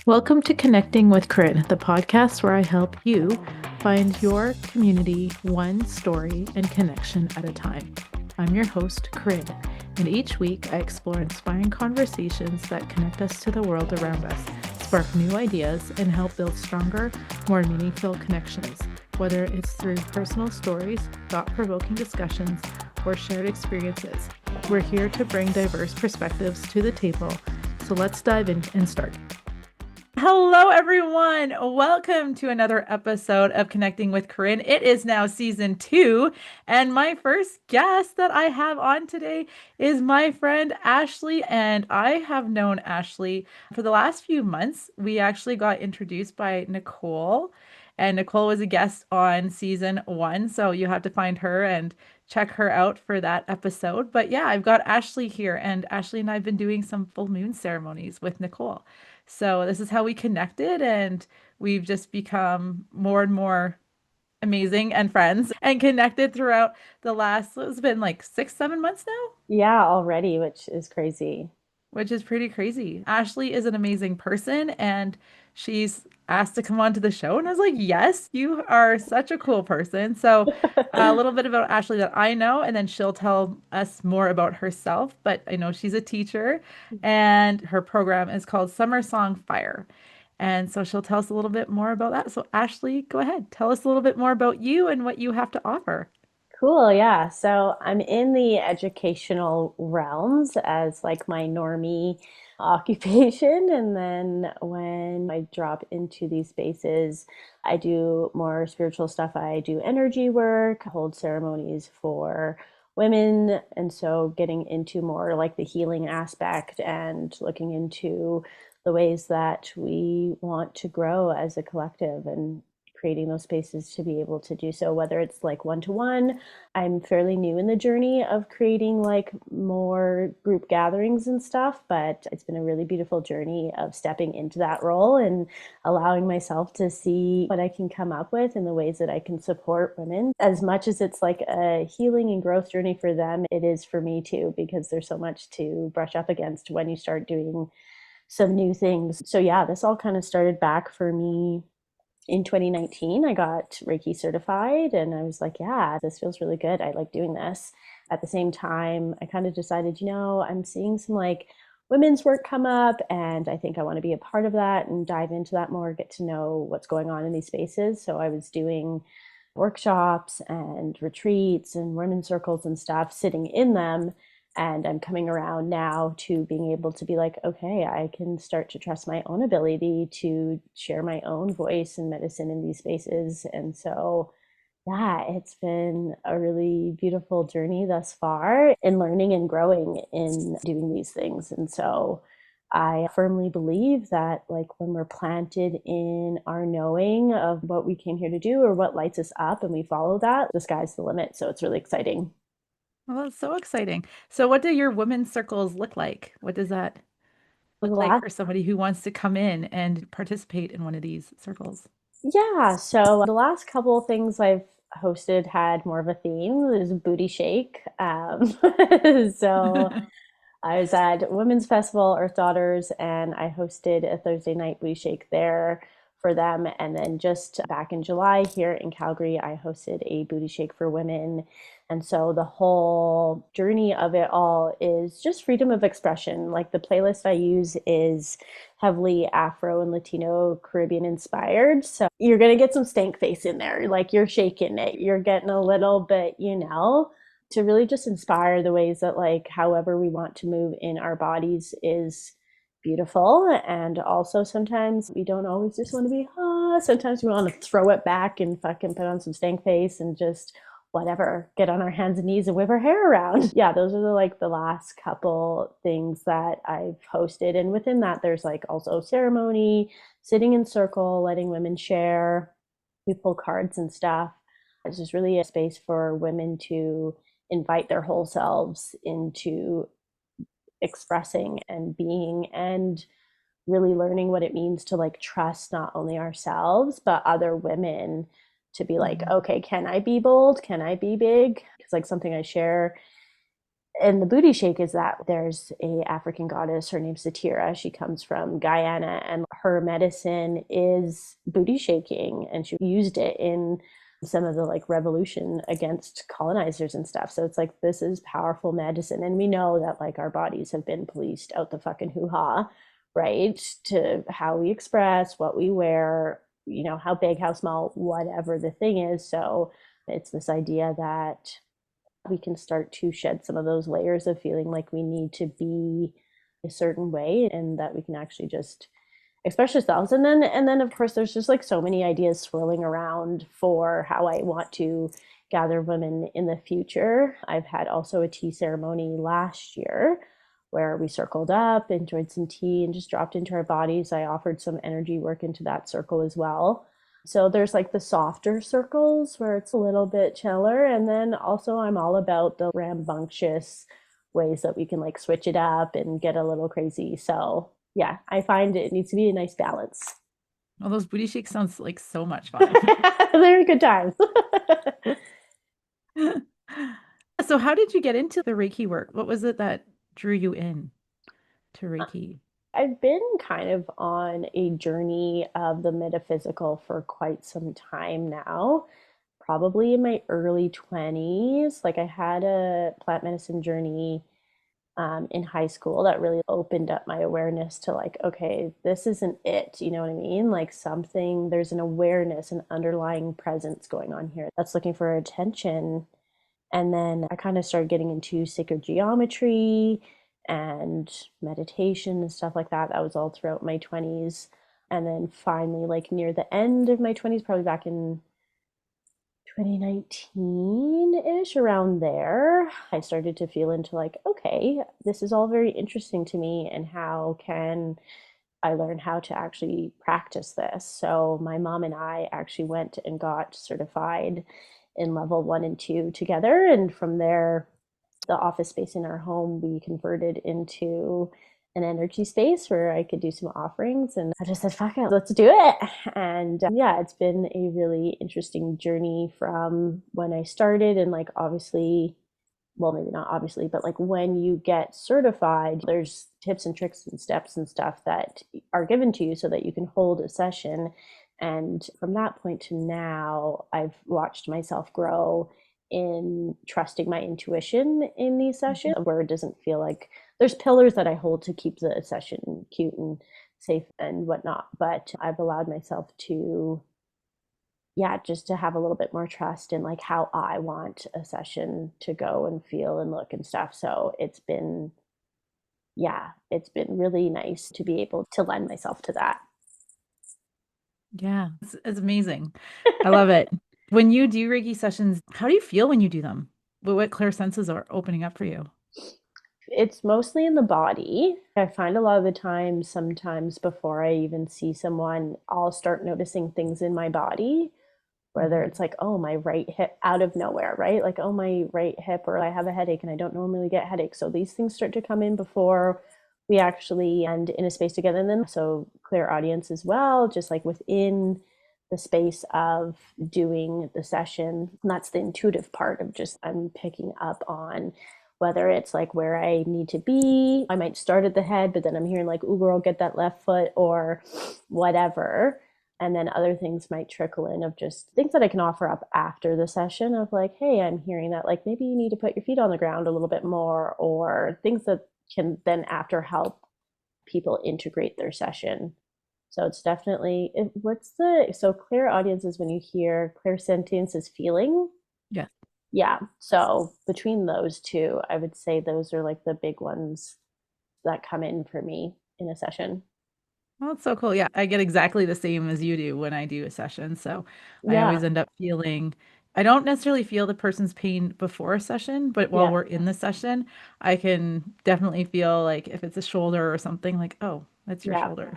Welcome to Connecting with Corinne, the podcast where I help you find your community one story and connection at a time. I'm your host, Corinne, and each week I explore inspiring conversations that connect us to the world around us, spark new ideas, and help build stronger, more meaningful connections, whether it's through personal stories, thought-provoking discussions, or shared experiences. We're here to bring diverse perspectives to the table, so let's dive in and start. Hello, everyone. Welcome to another episode of Connecting with Corinne. It is now season 2, and my first guest that I have on today is my friend Ashley, and I have known Ashley for the last few months. We actually got introduced by Nicole, and Nicole was a guest on season 1, so you have to find her and check her out for that episode. But yeah, I've got Ashley here, and Ashley and I have been doing some full moon ceremonies with Nicole. So this is how we connected, and we've just become more and more amazing and friends and connected throughout the last, it's been like 6, 7 months now, Yeah, already, which is crazy. which is pretty crazy. Ashley is an amazing person, and she's asked to come on to the show. And I was like, yes, you are such a cool person. So a little bit about Ashley that I know, and then she'll tell us more about herself. But I know she's a teacher, and her program is called Summer Song Fire. And so she'll tell us a little bit more about that. So Ashley, go ahead. Tell us a little bit more about you and what you have to offer. Cool, yeah. So I'm in the educational realms as like my normie occupation. And then when I drop into these spaces, I do more spiritual stuff. I do energy work, hold ceremonies for women. And so getting into more like the healing aspect and looking into the ways that we want to grow as a collective and creating those spaces to be able to do so, whether it's like one to one. I'm fairly new in the journey of creating like more group gatherings and stuff, but it's been a really beautiful journey of stepping into that role and allowing myself to see what I can come up with and the ways that I can support women. As much as it's like a healing and growth journey for them, it is for me too, because there's so much to brush up against when you start doing some new things. So yeah, this all kind of started back for me in 2019. I got Reiki certified and I was like, yeah, this feels really good. I like doing this. At the same time, I kind of decided, I'm seeing some like women's work come up and I think I want to be a part of that and dive into that more, get to know what's going on in these spaces. So I was doing workshops and retreats and women's circles and stuff, sitting in them. And I'm coming around now to being able to be like, okay, I can start to trust my own ability to share my own voice and medicine in these spaces. And so, yeah, it's been a really beautiful journey thus far in learning and growing in doing these things. And so I firmly believe that like when we're planted in our knowing of what we came here to do or what lights us up and we follow that, the sky's the limit. So it's really exciting. Well, that's so exciting. So what do your women's circles look like? What does that The look like last for somebody who wants to come in and participate in one of these circles? Yeah, so the last couple of things I've hosted had more of a theme. There's a booty shake. So I was at Women's Festival, Earth Daughters, and I hosted a Thursday night booty shake there for them. And then just back in July here in Calgary, I hosted a booty shake for women. And so the whole journey of it all is just freedom of expression. Like the playlist I use is heavily Afro and Latino Caribbean inspired. So you're going to get some stank face in there. Like you're shaking it. You're getting a little bit, to really just inspire the ways that like however we want to move in our bodies is beautiful. And also sometimes we don't always just want to be sometimes we want to throw it back and fucking put on some stank face and just whatever, get on our hands and knees and whip our hair around. Yeah, those are the last couple things that I've hosted. And within that there's like also ceremony, sitting in circle, letting women share. We pull cards and stuff. It's just really a space for women to invite their whole selves into expressing and being and really learning what it means to like trust not only ourselves but other women, to be like, Mhm. okay, can I be bold, can I be big? Because like something I share And the booty shake is that there's a African goddess, her name's Satira. She comes from Guyana, and her medicine is booty shaking, and she used it in some of the like revolution against colonizers and stuff. So it's like, this is powerful medicine. And we know that like our bodies have been policed out the fucking hoo-ha, right? To how we express, what we wear, how big, how small, whatever the thing is. So it's this idea that we can start to shed some of those layers of feeling like we need to be a certain way, and that we can actually just express ourselves. And then of course there's just like so many ideas swirling around for how I want to gather women in the future. I've had also a tea ceremony last year where we circled up, enjoyed some tea, and just dropped into our bodies. I offered some energy work into that circle as well. So there's like the softer circles where it's a little bit chiller. And then also I'm all about the rambunctious ways that we can like switch it up and get a little crazy. So yeah, I find it needs to be a nice balance. Well, those booty shakes sounds like so much fun. They're a good time. So how did you get into the Reiki work? What was it that drew you in to Reiki? I've been kind of on a journey of the metaphysical for quite some time now, probably in my early 20s. Like I had a plant medicine journey in high school that really opened up my awareness to like, okay, this isn't it. You know what I mean? Like something, there's an awareness, an underlying presence going on here that's looking for attention. And then I kind of started getting into sacred geometry and meditation and stuff like that. That was all throughout my 20s. And then finally, like near the end of my 20s, probably back in 2019-ish, around there, I started to feel into like, okay, this is all very interesting to me, and how can I learn how to actually practice this? So my mom and I actually went and got certified in level 1 and 2 together, and from there, the office space in our home we converted into an energy space where I could do some offerings. And I just said, fuck it, let's do it. And yeah, it's been a really interesting journey from when I started. And like, obviously, well, maybe not obviously, but like when you get certified, there's tips and tricks and steps and stuff that are given to you so that you can hold a session. And from that point to now, I've watched myself grow in trusting my intuition in these sessions, where it doesn't feel like there's pillars that I hold to keep the session cute and safe and whatnot. But I've allowed myself to, yeah, just to have a little bit more trust in like how I want a session to go and feel and look and stuff. So it's been, yeah, it's been really nice to be able to lend myself to that. Yeah, it's amazing. I love it. When you do Reiki sessions, how do you feel when you do them? What clear senses are opening up for you? It's mostly in the body. I find a lot of the time, sometimes before I even see someone, I'll start noticing things in my body, whether Mhm. it's like, oh, my right hip out of nowhere, right? Like, oh, my right hip, or I have a headache and I don't normally get headaches. So these things start to come in before we actually end in a space together. And then so clear audience as well, just like within the space of doing the session. And that's the intuitive part of just I'm picking up on whether it's like where I need to be. I might start at the head, but then I'm hearing like, ooh, girl, get that left foot or whatever. And then other things might trickle in of just things that I can offer up after the session of like, hey, I'm hearing that like maybe you need to put your feet on the ground a little bit more, or things that can then after help people integrate their session. So it's definitely so clear audience is when you hear clear sentience is feeling. Yeah. Yeah. So between those two, I would say those are like the big ones that come in for me in a session. Well, it's so cool. Yeah, I get exactly the same as you do when I do a session. So I Yeah. always end up feeling, I don't necessarily feel the person's pain before a session, but while Yeah. we're in the session, I can definitely feel like if it's a shoulder or something, like, oh, that's your Yeah. shoulder.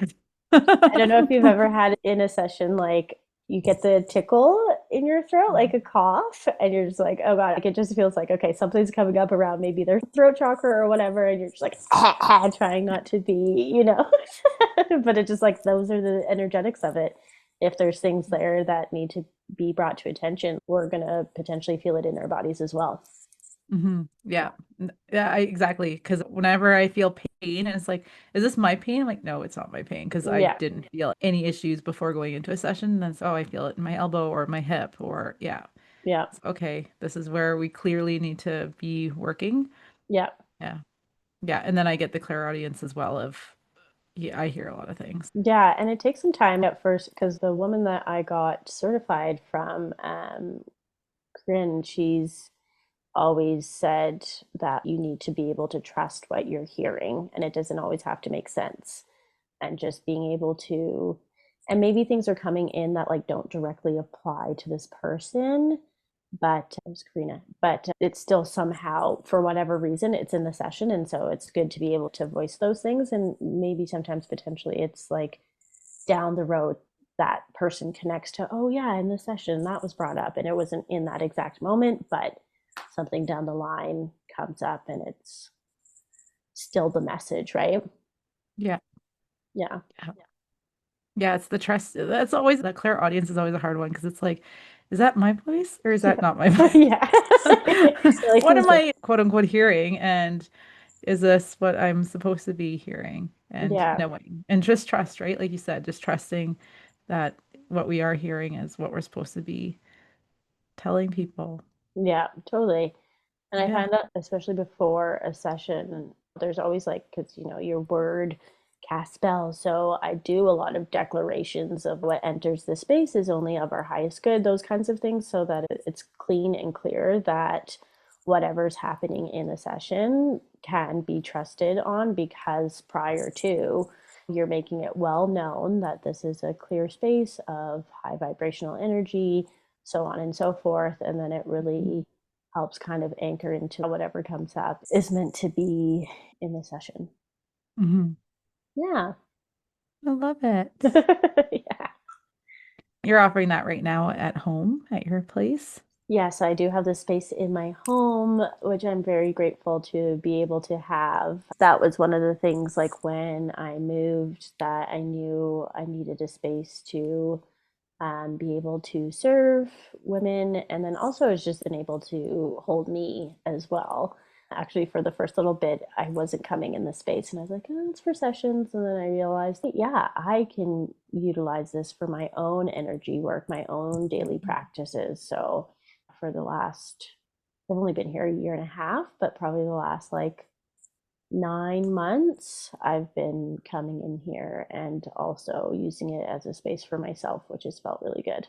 I don't know if you've ever had in a session like you get the tickle in your throat, like a cough, and you're just like, oh God, like it just feels like, okay, something's coming up around maybe their throat chakra or whatever, and you're just like, trying not to be, but it just like, those are the energetics of it. If there's things there that need to be brought to attention, we're going to potentially feel it in our bodies as well. Yeah. Yeah, exactly. Because whenever I feel pain, and it's like, is this my pain? I'm like, no, it's not my pain because I Yeah, didn't feel any issues before going into a session. And that's, oh, I feel it in my elbow or my hip, or yeah. yeah, It's, okay, this is where we clearly need to be working. yeah. Yeah. Yeah. And then I get the clairaudience as well of, yeah, I hear a lot of things. Yeah, and it takes some time at first because the woman that I got certified from, Corinne, she's always said that you need to be able to trust what you're hearing, and it doesn't always have to make sense. And just being able to, and maybe things are coming in that like don't directly apply to this person, but it was Karina, but it's still somehow, for whatever reason, it's in the session. And so it's good to be able to voice those things. And maybe sometimes potentially it's like down the road that person connects to, oh yeah, in the session that was brought up and it wasn't in that exact moment, but something down the line comes up and it's still the message, right? Yeah. Yeah. Yeah. Yeah, it's the trust. That's always the clairaudience is always a hard one because it's like, is that my voice or is that not my voice? Yeah. Like, What who's am this? I quote unquote hearing? And is this what I'm supposed to be hearing and Yeah. knowing? And just trust, right? Like you said, just trusting that what we are hearing is what we're supposed to be telling people. Yeah, totally. And I Yeah. find that especially before a session, there's always like, because your word casts spells. So I do a lot of declarations of what enters the space is only of our highest good, those kinds of things, so that it's clean and clear that whatever's happening in a session can be trusted on, because prior to, you're making it well known that this is a clear space of high vibrational energy, so on and so forth. And then it really helps kind of anchor into whatever comes up is meant to be in the session. Hmm. Yeah. I love it. Yeah. You're offering that right now at home at your place. Yes, I do have the space in my home, which I'm very grateful to be able to have. That was one of the things, like when I moved, that I knew I needed a space to be able to serve women, and then also has just been able to hold me as well. Actually, for the first little bit, I wasn't coming in the space, and I was like, oh, it's for sessions. And then I realized, yeah, I can utilize this for my own energy work, my own daily practices. So, for the last, I've only been here a year and a half, but probably the last like 9 months, I've been coming in here and also using it as a space for myself, which has felt really good.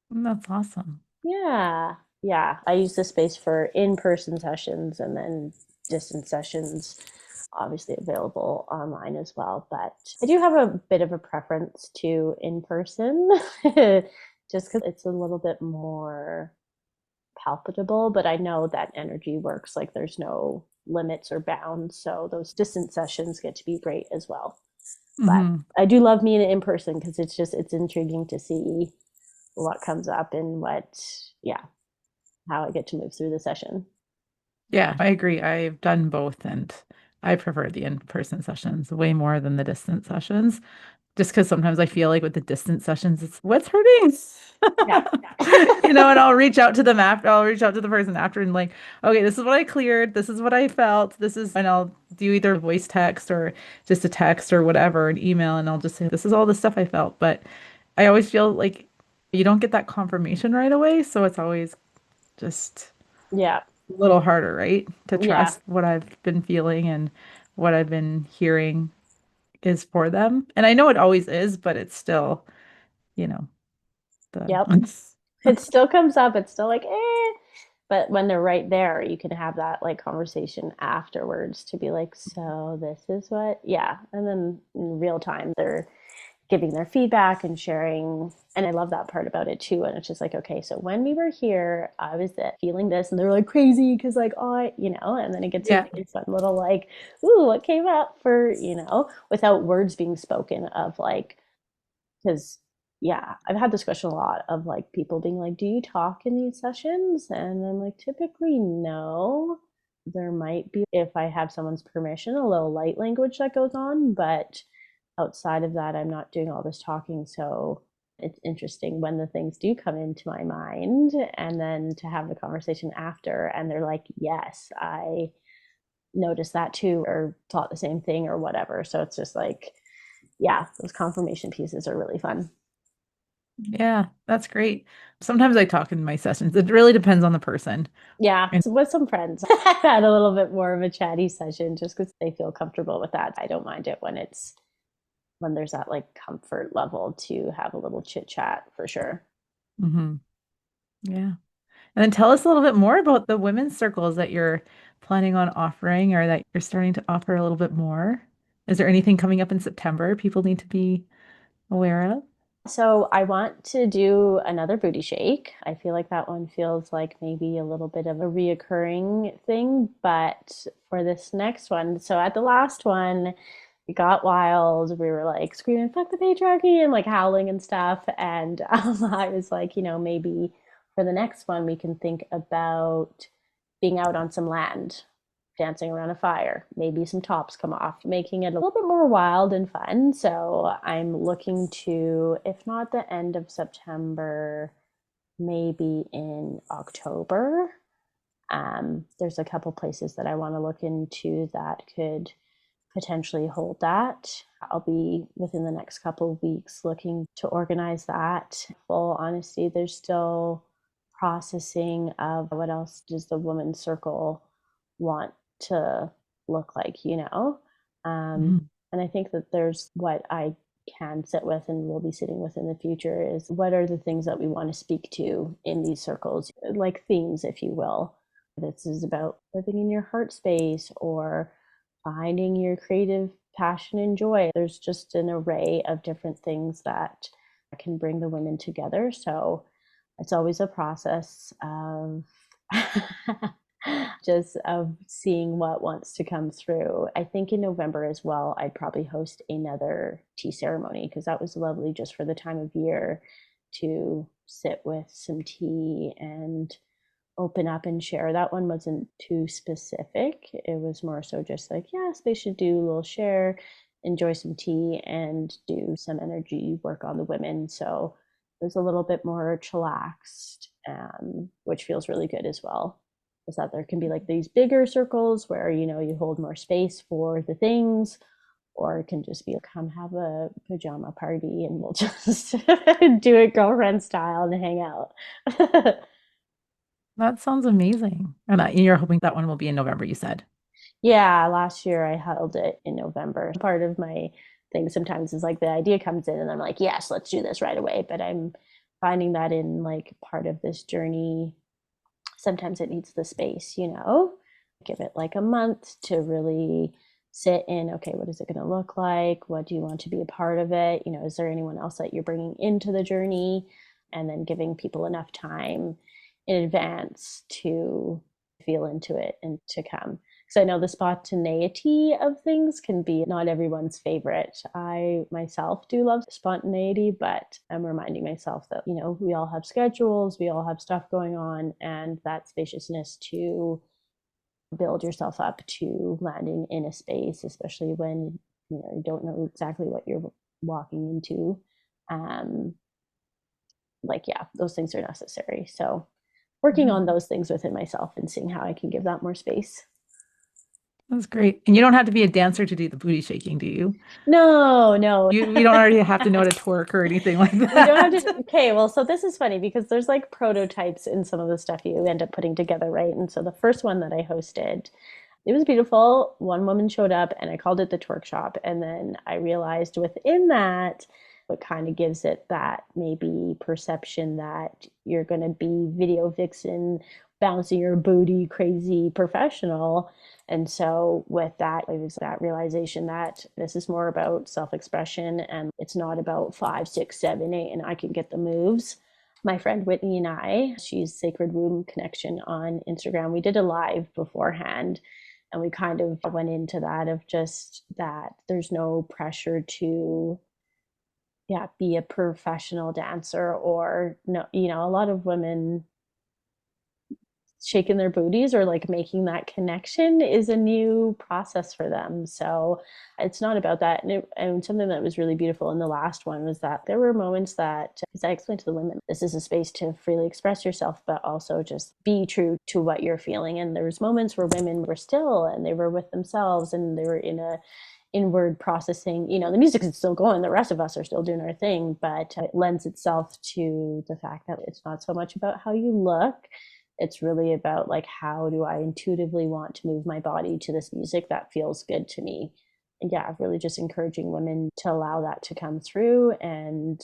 That's awesome. Yeah. Yeah. I use the space for in person sessions and then distance sessions, obviously available online as well. But I do have a bit of a preference to in person just because it's a little bit more palpable, but I know that energy works like there's no limits or bounds. So those distance sessions get to be great as well. But Hmm. I do love meeting in person because it's intriguing to see what comes up and what, yeah, how I get to move through the session. Yeah, I agree. I've done both and I prefer the in-person sessions way more than the distance sessions. Just because sometimes I feel like with the distance sessions, it's what's hurting. Yeah. And I'll reach out to them after, I'll reach out to the person after and like, okay, this is what I cleared. This is what I felt. And I'll do either voice text or just a text or whatever, an email, and I'll just say, this is all the stuff I felt. But I always feel like you don't get that confirmation right away. So it's always just Yeah. a little harder, right? To Yeah. trust what I've been feeling and what I've been hearing is for them. And I know it always is, but it's still, you know, the Yep. It still comes up. It's still like, eh. But when they're right there, you can have that like conversation afterwards to be like, so this is what, yeah. And then in real time, they're giving their feedback and sharing. And I love that part about it too. And it's just like, okay, so when we were here, I was feeling this, and they're like crazy because like, oh, and then it gets a yeah. really fun little like, ooh, what came up for, without words being spoken of like, because yeah, I've had this question a lot of like people being like, do you talk in these sessions? And I'm like, typically no. There might be, if I have someone's permission, a little light language that goes on, but outside of that, I'm not doing all this talking. So It's interesting when the things do come into my mind and then to have the conversation after and they're like, yes, I noticed that too, or thought the same thing or whatever. So it's just like, yeah, those confirmation pieces are really fun. Yeah, that's great. Sometimes I talk in my sessions. It really depends on the person. Yeah, And so with some friends, I've had a little bit more of a chatty session just because they feel comfortable with that. I don't mind it when there's that like comfort level to have a little chit chat for sure. mhm, yeah. And then tell us a little bit more about the women's circles that you're planning on offering or that you're starting to offer a little bit more. Is there anything coming up in September people need to be aware of? So I want to do another booty shake. I feel like that one feels like maybe a little bit of a reoccurring thing, but for this next one, so at the last one, it got wild. We were like screaming "fuck the patriarchy" and like howling and stuff. And I was like, maybe for the next one we can think about being out on some land, dancing around a fire, maybe some tops come off, making it a little bit more wild and fun. So I'm looking to, if not the end of September, maybe in October. There's a couple places that I want to look into that could potentially hold that. I'll be within the next couple of weeks looking to organize that. Full honesty, there's still processing of what else does the women's circle want to look like. Um, Mhm. and I think that there's what I can sit with and will be sitting with in the future is what are the things that we want to speak to in these circles, like themes, if you will. This is about living in your heart space or finding your creative passion and joy. There's just an array of different things that can bring the women together. So it's always a process of just of seeing what wants to come through. I think in November as well, I'd probably host another tea ceremony because that was lovely just for the time of year to sit with some tea and open up and share. That one wasn't too specific. It was more so just like, yes, they should do a little share, enjoy some tea, and do some energy work on the women. So it was a little bit more chillaxed, which feels really good as well. Is that there can be like these bigger circles where you hold more space for the things, or it can just be come have a pajama party and we'll just do it girlfriend style and hang out. That sounds amazing. And you're hoping that one will be in November, you said. Yeah, last year I held it in November. Part of my thing sometimes is like the idea comes in and I'm like, yes, let's do this right away. But I'm finding that in like part of this journey, sometimes it needs the space. Give it like a month to really sit in, okay, what is it going to look like? What do you want to be a part of it? Is there anyone else that you're bringing into the journey? And then giving people enough time in advance to feel into it and to come. Because I know the spontaneity of things can be not everyone's favorite. I myself do love spontaneity, but I'm reminding myself that, we all have schedules, we all have stuff going on, and that spaciousness to build yourself up to landing in a space, especially when you don't know exactly what you're walking into. Um, like, yeah, those things are necessary. So working on Mhm. those things within myself and seeing how I can give that more space. That's great. And you don't have to be a dancer to do the booty shaking, do you? No, no. You don't already have to know how to twerk or anything like We don't have that. to. Okay, well, so this is funny because there's like prototypes in some of the stuff you end up putting together, right? And so the first one that I hosted, it was beautiful. One woman showed up and I called it the twerk shop. And then I realized within that, it kind of gives it that maybe perception that you're going to be video vixen, bouncing your booty, crazy professional. And so, with that, it was that realization that this is more about self expression and it's not about 5, 6, 7, 8, and I can get the moves. My friend Whitney and I, she's Sacred Womb Connection on Instagram. We did a live beforehand and we kind of went into that of just that there's no pressure to yeah be a professional dancer or no, a lot of women shaking their booties or like making that connection is a new process for them. So it's not about that. And something that was really beautiful in the last one was that there were moments that, as I explained to the women, this is a space to freely express yourself, but also just be true to what you're feeling. And there was moments where women were still and they were with themselves and they were in a inward processing. The music is still going, the rest of us are still doing our thing, but it lends itself to the fact that it's not so much about how you look. It's really about like, how do I intuitively want to move my body to this music that feels good to me? And yeah, really just encouraging women to allow that to come through. And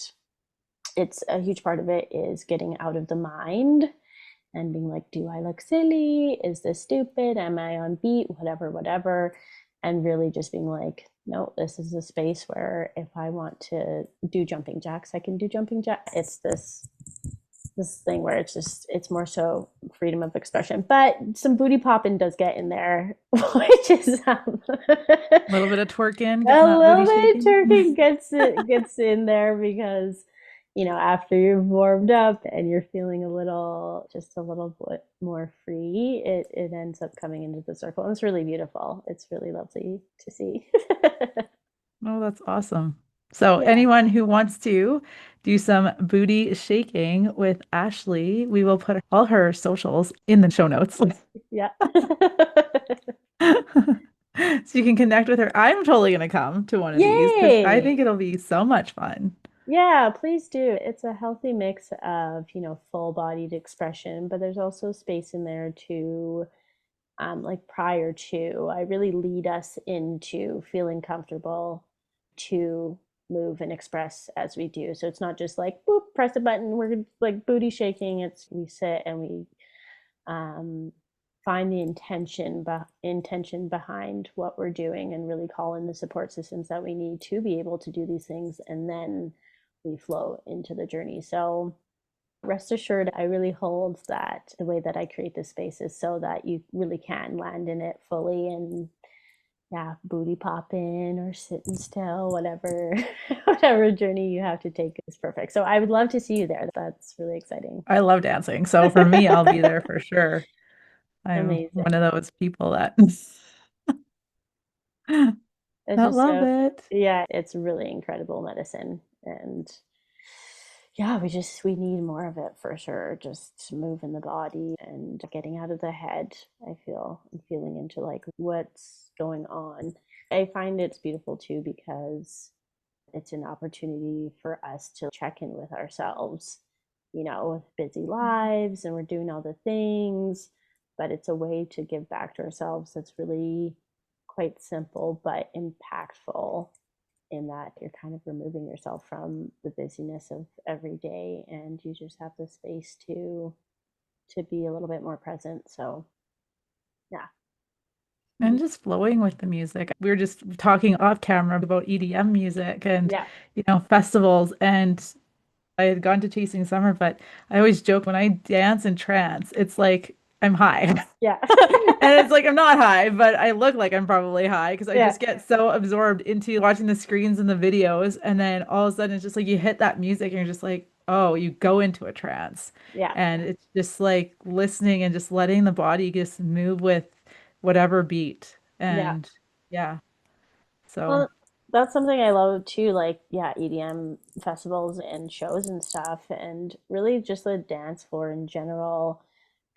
it's a huge part of it is getting out of the mind and being like, do I look silly? Is this stupid? Am I on beat? Whatever. And really just being like, no, this is a space where if I want to do jumping jacks, I can do jumping jacks. It's this thing where it's more so freedom of expression, but some booty popping does get in there, which is A little bit of twerking, getting a that little booty bit of shaking. turkey gets in there because after you've warmed up and you're feeling just a little bit more free, it ends up coming into the circle, and it's really beautiful. It's really lovely to see. Oh, that's awesome. So Yeah. anyone who wants to do some booty shaking with Ashley, we will put all her socials in the show notes. Yeah. So you can connect with her. I'm totally gonna come to one of these because I Yay. think it'll be so much fun. Yeah, please do. It's a healthy mix of, full-bodied expression, but there's also space in there to, like prior to, I really lead us into feeling comfortable to move and express as we do. So it's not just like, boop, press a button, we're like booty shaking. It's we sit and we um, find the intention behind what we're doing and really call in the support systems that we need to be able to do these things, and then we flow into the journey. So rest assured, I really hold that the way that I create this space is so that you really can land in it fully, and yeah, booty pop in or sitting still, whatever whatever journey you have to take is perfect. So I would love to see you there. That's really exciting. I love dancing. So for me, I'll be there for sure. I'm one Amazing. of those people that It's I just love so, it. yeah, it's really incredible medicine. And yeah, we need more of it for sure. Just moving the body and getting out of the head. I feel and feeling into like what's going on. I find it's beautiful too because it's an opportunity for us to check in with ourselves, with busy lives and we're doing all the things, but it's a way to give back to ourselves that's really quite simple but impactful, in that you're kind of removing yourself from the busyness of every day and you just have the space to be a little bit more present. So yeah. And just flowing with the music. We were just talking off camera about EDM music and, Yeah. festivals. And I had gone to Chasing Summer, but I always joke when I dance in trance, it's like I'm high. Yeah. And it's like I'm not high, but I look like I'm probably high because I Yeah. just get so absorbed into watching the screens and the videos. And then all of a sudden it's just like you hit that music and you're just like, oh, you go into a trance. Yeah. And it's just like listening and just letting the body just move with whatever beat. Yeah. And yeah, so Well, that's something I love too, like, yeah, EDM festivals and shows and stuff, and really just the dance floor in general,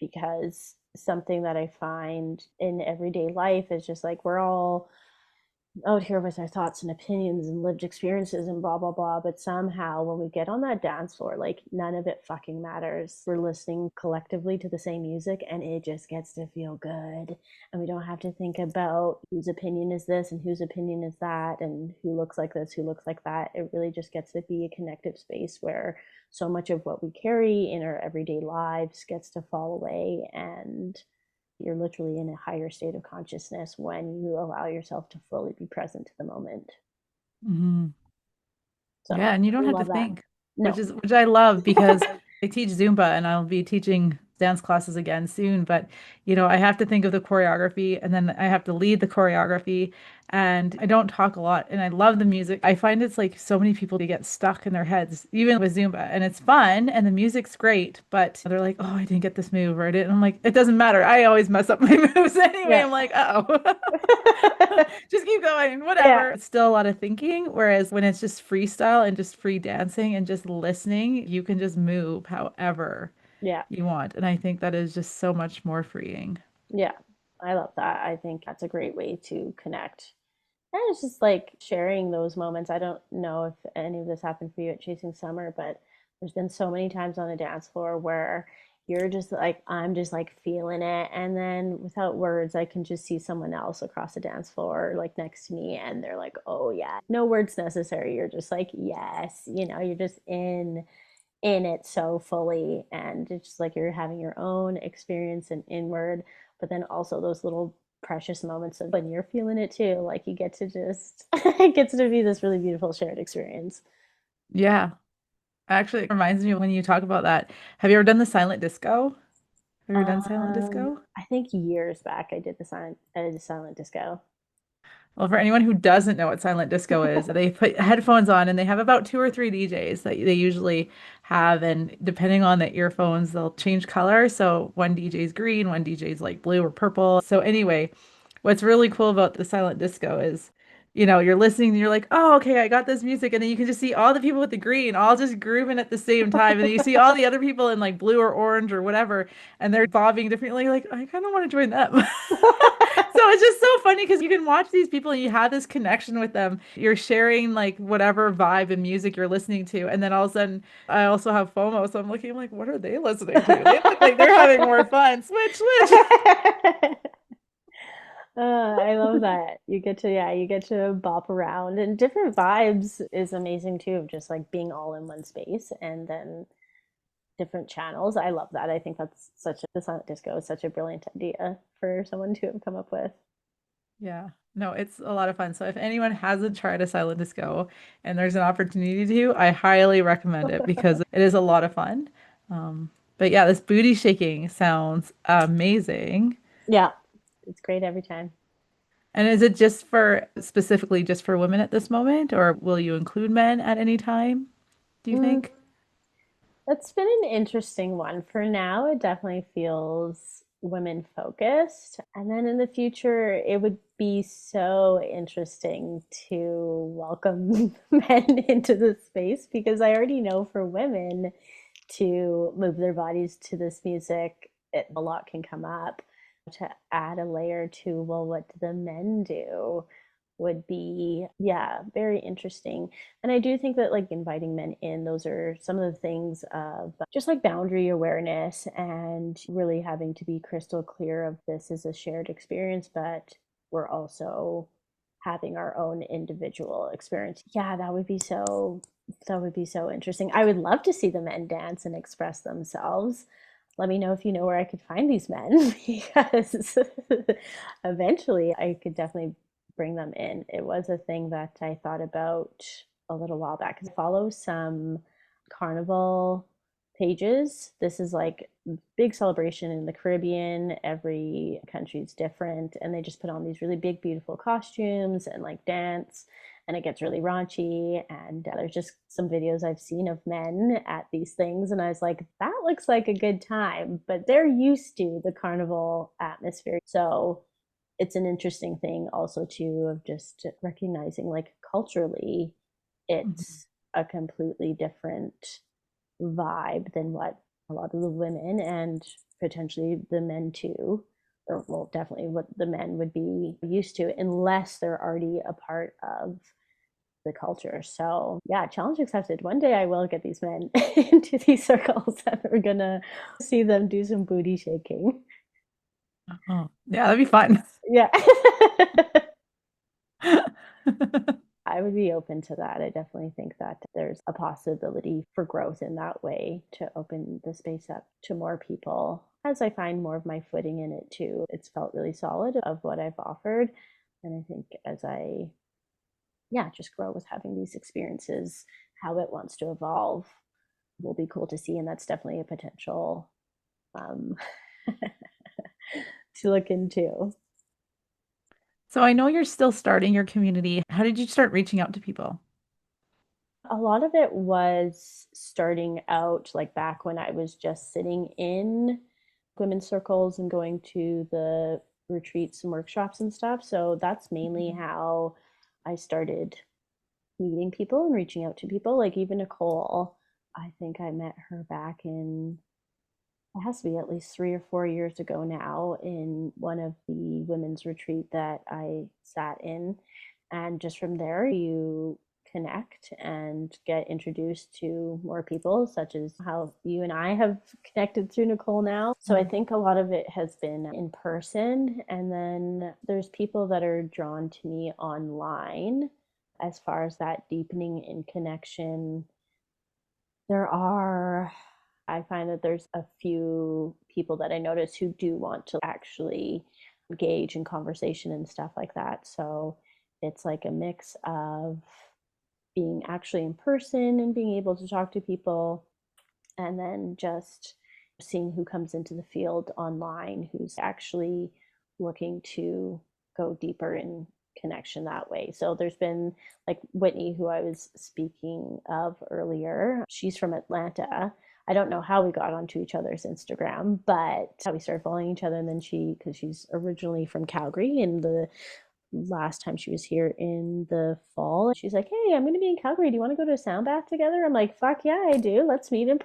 because something that I find in everyday life is just like we're all out here with our thoughts and opinions and lived experiences and blah blah blah, but somehow when we get on that dance floor, like none of it fucking matters. We're listening collectively to the same music and it just gets to feel good, and we don't have to think about whose opinion is this and whose opinion is that and who looks like this, who looks like that. It really just gets to be a connective space where so much of what we carry in our everyday lives gets to fall away, and you're literally in a higher state of consciousness when you allow yourself to fully be present to the moment. mhm. So Yeah, and you I don't have to love that. think, No. which I love because I teach Zumba and I'll be teaching dance classes again soon, but I have to think of the choreography and then I have to lead the choreography and I don't talk a lot and I love the music. I find it's like so many people they get stuck in their heads, even with Zumba, and it's fun and the music's great, but they're like, "Oh, I didn't get this move or I didn't." I'm like, "It doesn't matter. I always mess up my moves anyway." Yeah. I'm like, "Oh." Just keep going, Yeah. whatever. It's still a lot of thinking. Whereas when it's just freestyle and just free dancing and just listening, you can just move however Yeah. you want. And I think that is just so much more freeing. Yeah. I love that. I think that's a great way to connect. And it's just like sharing those moments. I don't know if any of this happened for you at Chasing Summer, but there's been so many times on a dance floor where you're just like, I'm just like feeling it. And then without words, I can just see someone else across the dance floor, like next to me. And they're like, oh, yeah, no words necessary. You're just like, yes, you're just in it so fully, and it's just like you're having your own experience and inward, but then also those little precious moments of when you're feeling it too, like you get to just it gets to be this really beautiful shared experience. Yeah. Actually, it reminds me of when you talk about that. Have you ever done the silent disco? Have you ever done silent disco? I think years back I did a silent disco. Well, for anyone who doesn't know what silent disco is, they put headphones on and they have about two or three DJs that they usually have. And depending on the earphones, they'll change color. So one DJ's green, one DJ's like blue or purple. So anyway, what's really cool about the silent disco is, you're listening and you're like, oh, okay, I got this music. And then you can just see all the people with the green all just grooving at the same time. And then you see all the other people in like blue or orange or whatever, and they're bobbing differently. You're like, I kind of want to join them. So it's just so funny because you can watch these people and you have this connection with them. You're sharing like whatever vibe and music you're listening to. And then all of a sudden, I also have FOMO. So I'm looking, I'm like, what are they listening to? They look like they're having more fun. Switch, switch. I love that. You get to bop around, and different vibes is amazing too, of just like being all in one space and then different channels. I love that. I think the silent disco is such a brilliant idea for someone to have come up with. Yeah. No, it's a lot of fun. So if anyone hasn't tried a silent disco and there's an opportunity to, I highly recommend it because it is a lot of fun. But yeah, this booty shaking sounds amazing. Yeah, it's great every time. And is it just for specifically just for women at this moment, or will you include men at any time, do you Mm, think? that's been an interesting one. For now, it definitely feels women focused. And then in the future, it would be so interesting to welcome men into the space, because I already know for women to move their bodies to this music, a lot can come up. To add a layer to, well, what do the men do, would be, yeah, very interesting. And I do think that like inviting men in, those are some of the things of just like boundary awareness and really having to be crystal clear of this is a shared experience, but we're also having our own individual experience. Yeah, that would be so interesting. I would love to see the men dance and express themselves. Let me know if you know where I could find these men, because eventually I could definitely bring them in. It was a thing that I thought about a little while back. I follow some carnival pages. This is like big celebration in the Caribbean. Every country's different, and they just put on these really big, beautiful costumes and like dance, and it gets really raunchy. And there's just some videos I've seen of men at these things, and I was like, that looks like a good time, but they're used to the carnival atmosphere. So it's an interesting thing also too, of just recognizing like culturally Mhm. it's a completely different vibe than what a lot of the women and potentially the men too, or well, definitely what the men would be used to, unless they're already a part of the culture. So yeah, challenge accepted. One day I will get these men into these circles and we're gonna see them do some booty shaking. Oh, yeah, that'd be fun. Yeah. I would be open to that. I definitely think that there's a possibility for growth in that way, to open the space up to more people. As I find more of my footing in it too, it's felt really solid of what I've offered. And I think as I, yeah, just grow with having these experiences, how it wants to evolve will be cool to see. And that's definitely a potential um, to look into. So I know you're still starting your community. How did you start reaching out to people? A lot of it was starting out like back when I was just sitting in women's circles and going to the retreats and workshops and stuff. So that's mainly how I started meeting people and reaching out to people. Like even Nicole, I think I met her back in, it has to be at least 3 or 4 years ago now, in one of the women's retreat that I sat in. And just from there, you connect and get introduced to more people, such as how you and I have connected through Nicole now. So I think a lot of it has been in person. And then there's people that are drawn to me online as far as that deepening in connection. There are, I find that there's a few people that I notice who do want to actually engage in conversation and stuff like that. So it's like a mix of being actually in person and being able to talk to people, and then just seeing who comes into the field online who's actually looking to go deeper in connection that way. So there's been like Whitney, who I was speaking of earlier. She's from Atlanta. I don't know how we got onto each other's Instagram, but how we started following each other. And then because she's originally from Calgary, and the last time she was here in the fall, she's like, "Hey, I'm going to be in Calgary. Do you want to go to a sound bath together?" I'm like, "Fuck yeah, I do. Let's meet in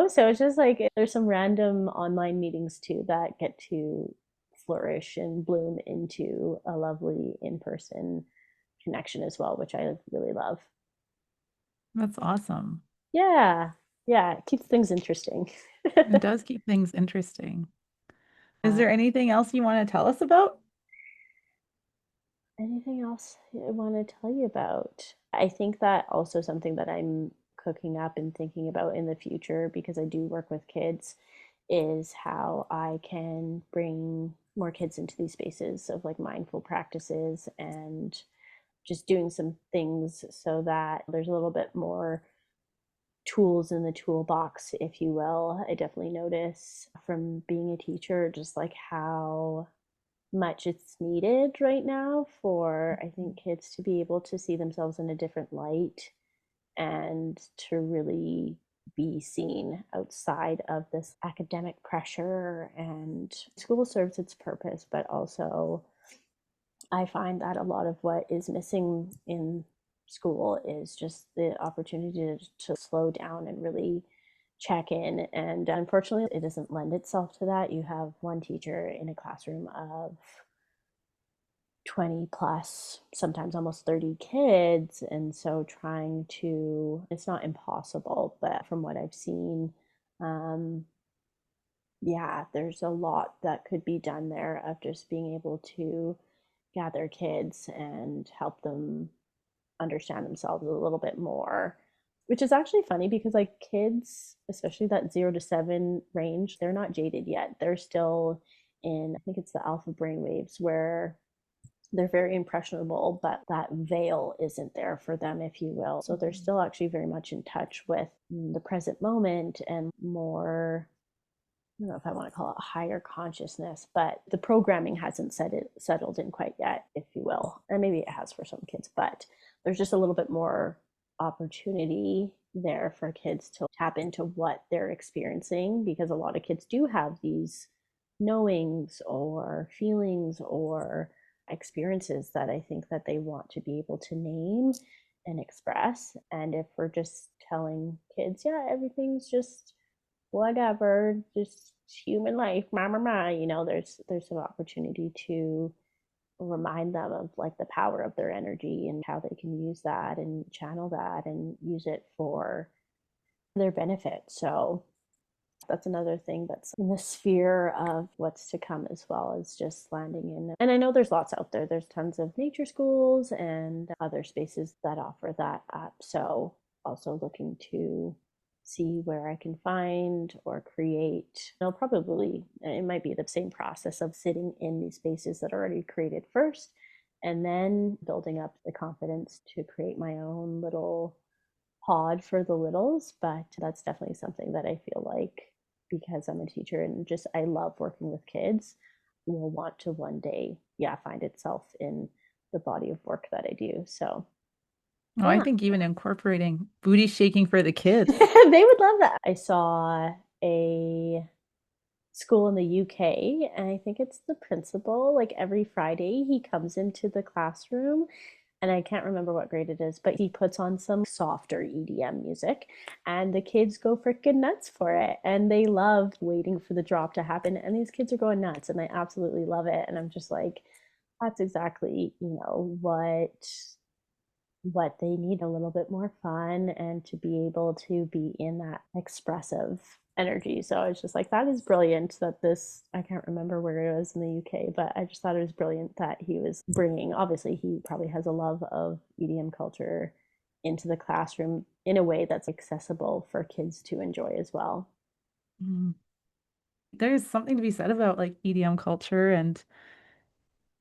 So it's just like there's some random online meetings too that get to flourish and bloom into a lovely in-person connection as well, which I really love. That's awesome. Yeah. Yeah, it keeps things interesting. It does keep things interesting. Is uh, there anything else you want to tell us about? Anything else I want to tell you about? I think that also something that I'm cooking up and thinking about in the future, because I do work with kids, is how I can bring more kids into these spaces of like mindful practices and just doing some things so that there's a little bit more tools in the toolbox, if you will. I definitely notice from being a teacher just like how much it's needed right now for, I think, kids to be able to see themselves in a different light and to really be seen outside of this academic pressure. And school serves its purpose, but also I find that a lot of what is missing in school is just the opportunity to slow down and really check in. And unfortunately, it doesn't lend itself to that. You have one teacher in a classroom of 20 plus, sometimes almost 30 kids. And so trying to, it's not impossible, but from what I've seen, um, yeah, there's a lot that could be done there of just being able to gather kids and help them understand themselves a little bit more, which is actually funny because like kids, especially that 0 to 7 range, they're not jaded yet. They're still in, I think it's the alpha brainwaves, where they're very impressionable, but that veil isn't there for them, if you will. So they're still actually very much in touch with the present moment and more, I don't know if I want to call it higher consciousness, but the programming hasn't settled in quite yet, if you will. And maybe it has for some kids, but there's just a little bit more opportunity there for kids to tap into what they're experiencing, because a lot of kids do have these knowings or feelings or experiences that I think that they want to be able to name and express. And if we're just telling kids, yeah, everything's just whatever, just human life, there's some opportunity to remind them of like the power of their energy and how they can use that and channel that and use it for their benefit. So that's another thing that's in the sphere of what's to come, as well as just landing in. And I know there's lots out there. There's tons of nature schools and other spaces that offer that up. So also looking to see where I can find or create. I'll probably, it might be the same process of sitting in these spaces that are already created first, and then building up the confidence to create my own little pod for the littles. But that's definitely something that I feel like because I'm a teacher and just I love working with kids, will want to one day, yeah, find itself in the body of work that I do. So, Oh, I yeah, think even incorporating booty shaking for the kids. they would love that. I saw a school in the UK, and I think it's the principal. Like every Friday, he comes into the classroom, and I can't remember what grade it is, but he puts on some softer EDM music, and the kids go freaking nuts for it. And they love waiting for the drop to happen. And these kids are going nuts, and I absolutely love it. And I'm just like, that's exactly, what they need, a little bit more fun and to be able to be in that expressive energy. So I was just like, that is brilliant that this, I can't remember where it was in the UK, but I just thought it was brilliant that he was bringing, obviously, he probably has a love of EDM culture into the classroom in a way that's accessible for kids to enjoy as well. Mm. There's something to be said about like EDM culture and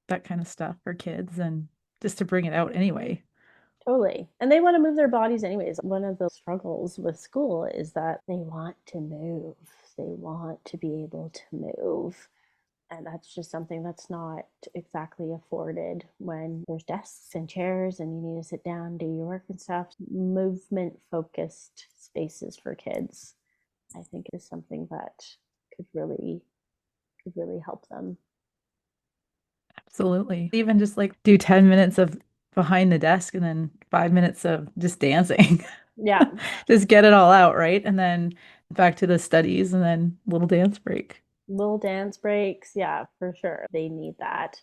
that kind of stuff for kids and just to bring it out anyway. Totally. And they want to move their bodies anyways. One of the struggles with school is that they want to move. They want to be able to move. And that's just something that's not exactly afforded when there's desks and chairs and you need to sit down, do your work and stuff. Movement focused spaces for kids, I think, is something that could really help them. Absolutely. Even just like do 10 minutes of behind the desk and then 5 minutes of just dancing. Yeah, Just get it all out, right? And then back to the studies and then little dance break. little dance breaks. Yeah, for sure. They need that.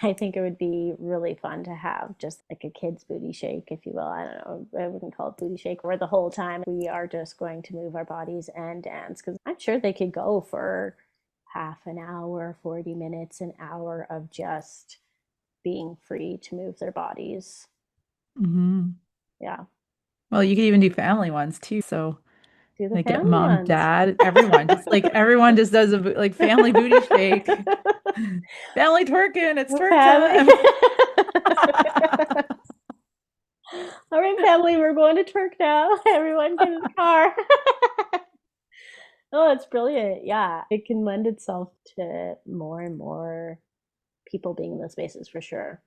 I think it would be really fun to have just like a kid's booty shake, if you will. I don't know. I wouldn't call it booty shake, where the whole time we are just going to move our bodies and dance. Because I'm sure they could go for half an hour, 40 minutes, an hour of just being free to move their bodies. Hmm. Yeah. Well, you could even do family ones too. So Do the like get family mom, ones. dad, everyone just does a like family booty shake. Family twerking, it's twerk Family. time. All right, family, we're going to twerk now. Everyone get in the car. Oh, it's brilliant. Yeah, it can lend itself to more and more people being in those spaces for sure.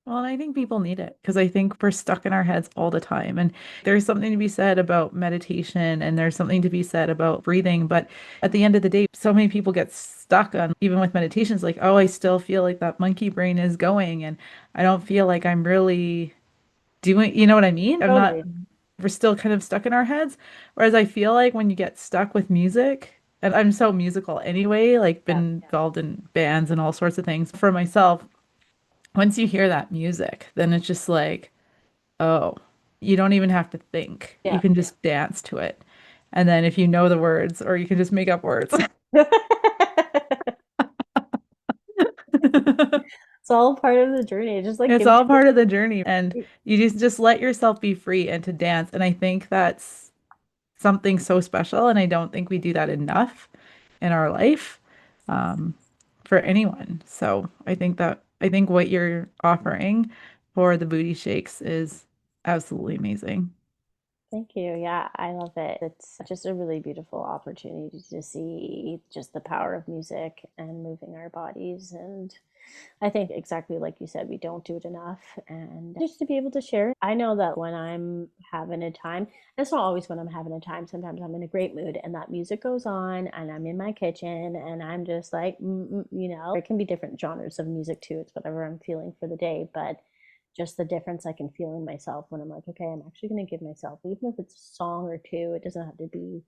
Well, and I think people need it because I think we're stuck in our heads all the time. And there's something to be said about meditation and there's something to be said about breathing. But at the end of the day, so many people get stuck on, even with meditations, like, oh, I still feel like that monkey brain is going and I don't feel like I'm really doing, you know what I mean? I'm not, Totally. we're still kind of stuck in our heads. Whereas I feel like when you get stuck with music, and I'm so musical anyway, like Yeah. been involved in bands and all sorts of things for myself once you hear that music, then it's just like, oh, you don't even have to think. You Yeah. can just dance to it. And then if you know the words, or you can just make up words. It's all part of the journey. It just like It's gives all part of the journey. And you you just let yourself be free and to dance. And I think that's something so special. And I don't think we do that enough in our life, um, for anyone. So I think what you're offering for the booty shakes is absolutely amazing. Thank you. Yeah, I love it. It's just a really beautiful opportunity to see just the power of music and moving our bodies. And I think exactly like you said, we don't do it enough. And just to be able to share it. I know that when I'm having a time, and it's not always when I'm having a time, sometimes I'm in a great mood and that music goes on and I'm in my kitchen and I'm just like, it can be different genres of music too. It's whatever I'm feeling for the day. But just the difference I can feel in myself when I'm like, okay, I'm actually going to give myself, even if it's a song or two, it doesn't have to be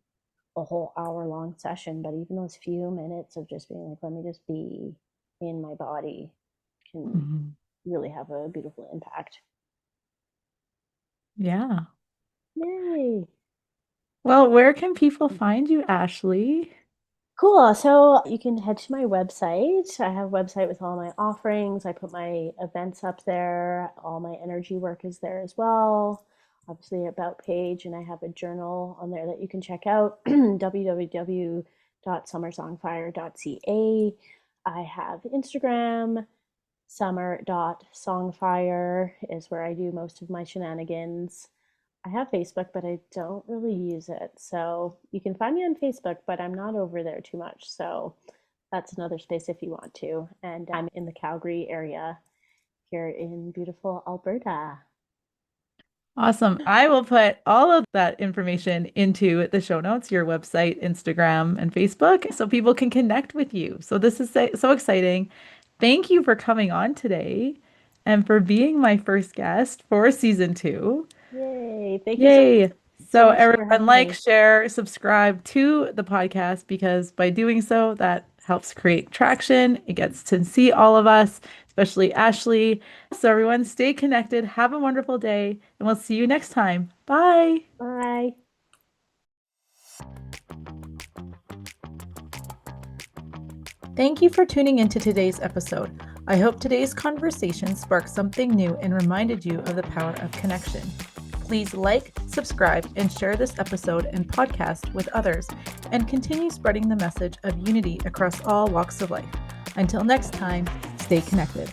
a whole hour long session, but even those few minutes of just being like, let me just be in my body can Mhm. really have a beautiful impact. Yeah. Yay. Well, where can people find you, Ashley? Cool. So you can head to my website. I have a website with all my offerings. I put my events up there. All my energy work is there as well. Obviously, about page, and I have a journal on there that you can check out www.summersongfire.ca. I have Instagram, summer.songfire is where I do most of my shenanigans. I have Facebook, but I don't really use it. So you can find me on Facebook, but I'm not over there too much. So that's another space if you want to. And I'm in the Calgary area here in beautiful Alberta. Awesome. I will put all of that information into the show notes, your website, Instagram, and Facebook, so people can connect with you. So this is so exciting. Thank you for coming on today and for being my first guest for season 2. Yay. Thank you Yay. so So much for everyone having like, me. share, subscribe to the podcast because by doing so, that helps create traction. It gets to see all of us, especially Ashley. So everyone stay connected. Have a wonderful day, and we'll see you next time. Bye. Bye. Thank you for tuning into today's episode. I hope today's conversation sparked something new and reminded you of the power of connection. Please like, subscribe, and share this episode and podcast with others, and continue spreading the message of unity across all walks of life. Until next time, stay connected.